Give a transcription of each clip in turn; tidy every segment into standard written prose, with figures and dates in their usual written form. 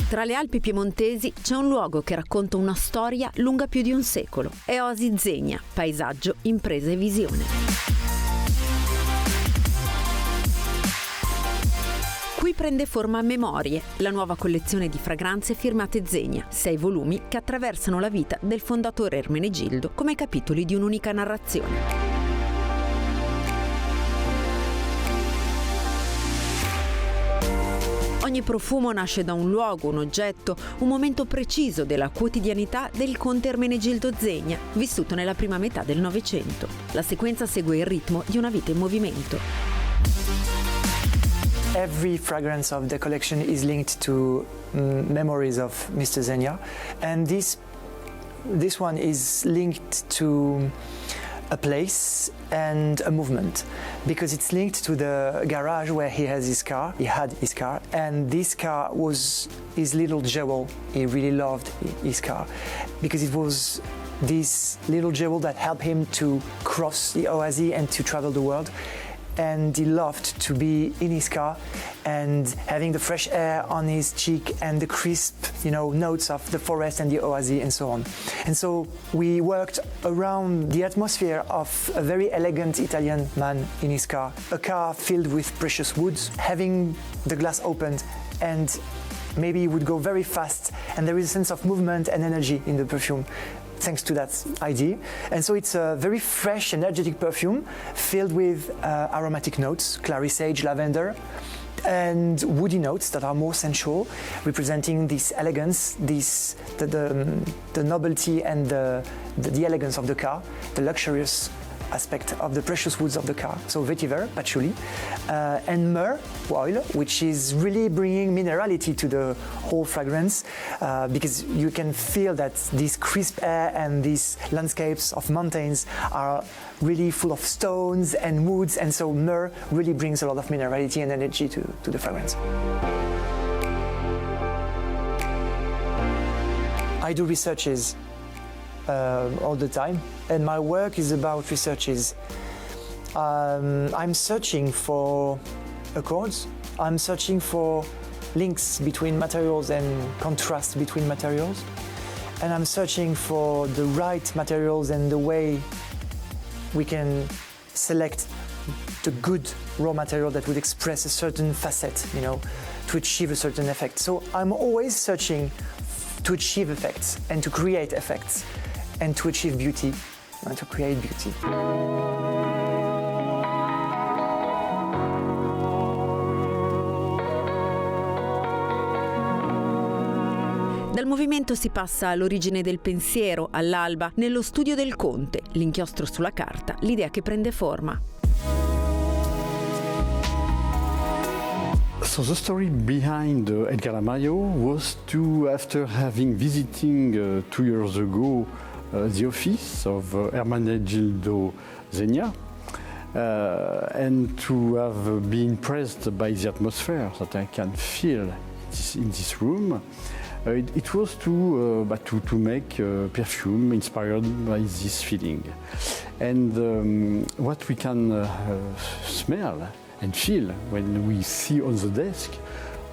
Tra le Alpi piemontesi c'è un luogo che racconta una storia lunga più di un secolo. È Oasi Zegna, paesaggio, impresa e visione. Qui prende forma MEMORIE, la nuova collezione di fragranze firmate Zegna, 6 volumi che attraversano la vita del fondatore Ermenegildo come capitoli di un'unica narrazione. Ogni profumo nasce da un luogo, un oggetto, un momento preciso della quotidianità del conte Ermenegildo Zegna, vissuto nella prima metà del Novecento. La sequenza segue il ritmo di una vita in movimento. Every fragrance of the collection is linked to memories of Mr. Zegna, and this one is linked to a place and a movement, because it's linked to the garage where he had his car, and this car was his little jewel. He really loved his car, because it was this little jewel that helped him to cross the Oasi and to travel the world. And he loved to be in his car and having the fresh air on his cheek and the crisp, notes of the forest and the Oasi and so on. And so we worked around the atmosphere of a very elegant Italian man in his car, a car filled with precious woods, having the glass opened, and maybe he would go very fast, and there is a sense of movement and energy in the perfume, thanks to that idea. And so it's a very fresh, energetic perfume filled with aromatic notes, clary sage, lavender, and woody notes that are more sensual, representing this elegance, the novelty and the elegance of the car, the luxurious aspect of the precious woods of the car. So vetiver, patchouli, and myrrh oil, which is really bringing minerality to the whole fragrance, because you can feel that this crisp air and these landscapes of mountains are really full of stones and woods, and so myrrh really brings a lot of minerality and energy to the fragrance. I do researches all the time, and my work is about researches. I'm searching for accords, I'm searching for links between materials and contrast between materials, and I'm searching for the right materials and the way we can select the good raw material that would express a certain facet, to achieve a certain effect. So I'm always searching to achieve effects and to create effects, and to achieve beauty, and to create beauty. Dal movimento si passa all'origine del pensiero, all'alba, nello studio del conte, l'inchiostro sulla carta, l'idea che prende forma. So the story behind El Calamaio was to, after having visiting 2 years ago the office of Ermenegildo Zegna, and to have been impressed by the atmosphere that I can feel in this room, it was to make perfume inspired by this feeling. And what we can smell and feel when we see on the desk,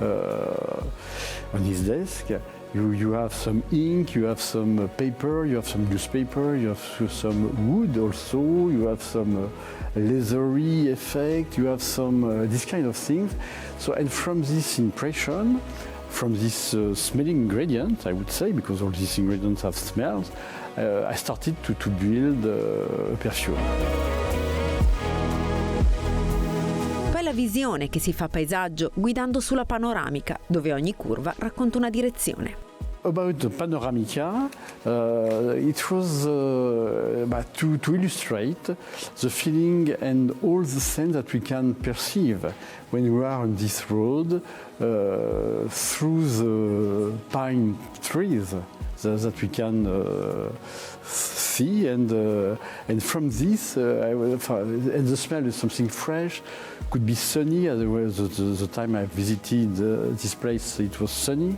on his desk, you have some ink, you have some paper, you have some newspaper, you have some wood also, you have some leathery effect, you have some this kind of things. So, and from this impression, from this smelling ingredient, I would say, because all these ingredients have smells, I started to build a perfume. Poi la visione che si fa paesaggio guidando sulla panoramica, dove ogni curva racconta una direzione. About the panoramica, it was to illustrate the feeling and all the sense that we can perceive when we are on this road through the pine trees that we can see, and from this, and the smell is something fresh. Could be sunny, otherwise the time I visited this place it was sunny.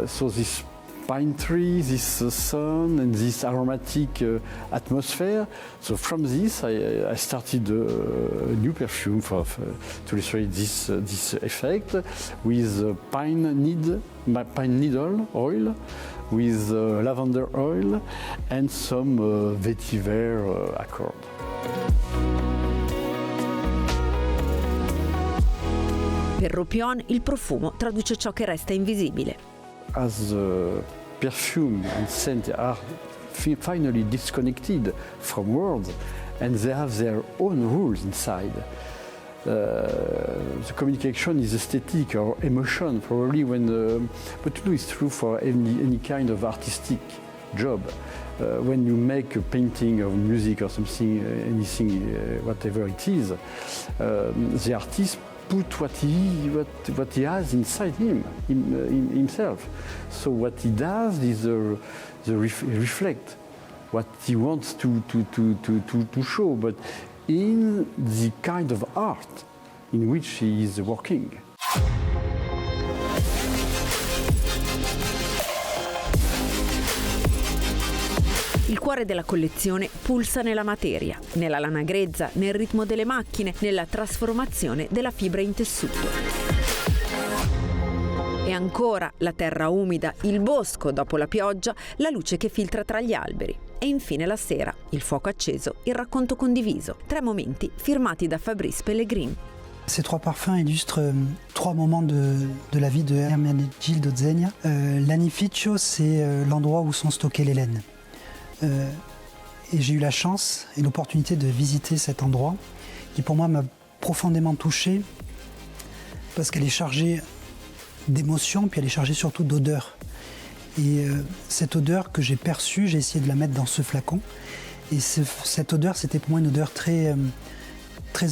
So this pine tree, this sun and this aromatic atmosphere. So from this I started a new perfume to illustrate this effect with pine needle oil, with lavender oil and some vetiver accord. Per Ropion il profumo traduce ciò che resta invisibile. As perfume and scent are finally disconnected from words and they have their own rules inside. The communication is aesthetic or emotion probably but it's true for any kind of artistic job. When you make a painting or music or something, anything, whatever it is, the artist put what he has inside himself. So what he does is reflect what he wants to show, but in the kind of art in which he is working. Il cuore della collezione pulsa nella materia, nella lana grezza, nel ritmo delle macchine, nella trasformazione della fibra in tessuto. E ancora la terra umida, il bosco dopo la pioggia, la luce che filtra tra gli alberi. E infine la sera, il fuoco acceso, il racconto condiviso. 3 momenti firmati da Fabrice Pellegrin. Ces 3 parfums illustrent 3 moments de la vie de Ermenegildo Zegna. L'anificio, c'est l'endroit où sont stockées les laines. Et j'ai eu la chance et l'opportunité de visiter cet endroit qui pour moi m'a profondément touché parce qu'elle est chargée d'émotions puis elle est chargée surtout d'odeur. Et cette odeur que j'ai perçue, j'ai essayé de la mettre dans ce flacon et cette odeur c'était pour moi une odeur très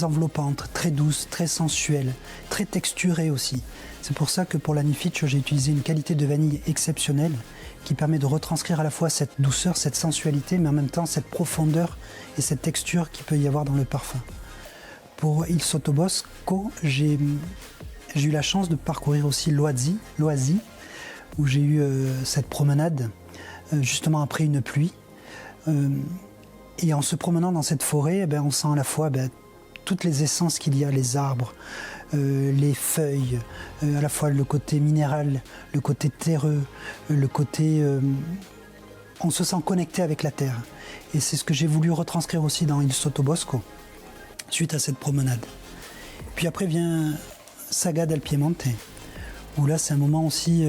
enveloppante, très douce, très sensuelle, très texturée aussi. C'est pour ça que pour l'anificio j'ai utilisé une qualité de vanille exceptionnelle qui permet de retranscrire à la fois cette douceur, cette sensualité, mais en même temps cette profondeur et cette texture qu'il peut y avoir dans le parfum. Pour Il Sottobosco, j'ai eu la chance de parcourir aussi l'Oasi, où j'ai eu cette promenade justement après une pluie. Et en se promenant dans cette forêt, on sent à la fois toutes les essences qu'il y a, les arbres, les feuilles, à la fois le côté minéral, le côté terreux, le côté... on se sent connecté avec la terre. Et c'est ce que j'ai voulu retranscrire aussi dans Il Sottobosco, suite à cette promenade. Puis après vient Saga del Piemonte, où là c'est un moment aussi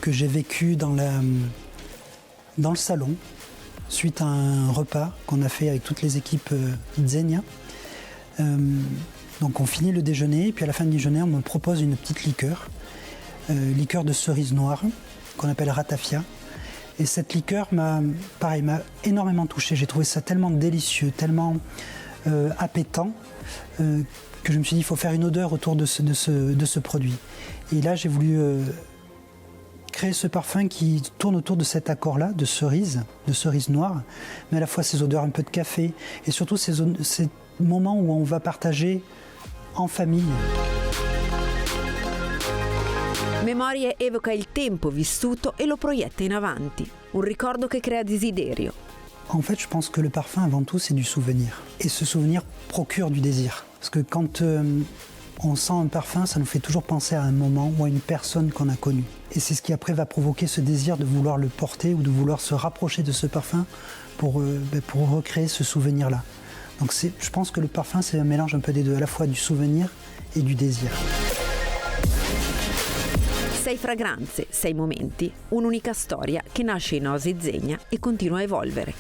que j'ai vécu dans le salon, suite à un repas qu'on a fait avec toutes les équipes Zegna. Donc on finit le déjeuner, et puis à la fin du déjeuner, on me propose une petite liqueur de cerise noire, qu'on appelle ratafia. Et cette liqueur m'a énormément touché. J'ai trouvé ça tellement délicieux, tellement appétant, que je me suis dit, il faut faire une odeur autour de ce produit. Et là, j'ai voulu créer ce parfum qui tourne autour de cet accord-là, de cerise noire, mais à la fois ces odeurs un peu de café, et surtout ces moments où on va partager en famille. Memorie evoca il tempo vissuto e lo proietta in avanti, un ricordo che crea desiderio. En fait, je pense que le parfum, avant tout, c'est du souvenir. Et ce souvenir procure du désir. Parce que quand on sent un parfum, ça nous fait toujours penser à un moment ou à une personne qu'on a connue. Et c'est ce qui après va provoquer ce désir de vouloir le porter ou de vouloir se rapprocher de ce parfum pour recréer ce souvenir-là. Donc je pense que le parfum, c'est un mélange un peu des deux, à la fois du souvenir et du désir. 6 fragranze, 6 momenti, un'unica storia che nasce in Oasi Zegna e continua a evolvere.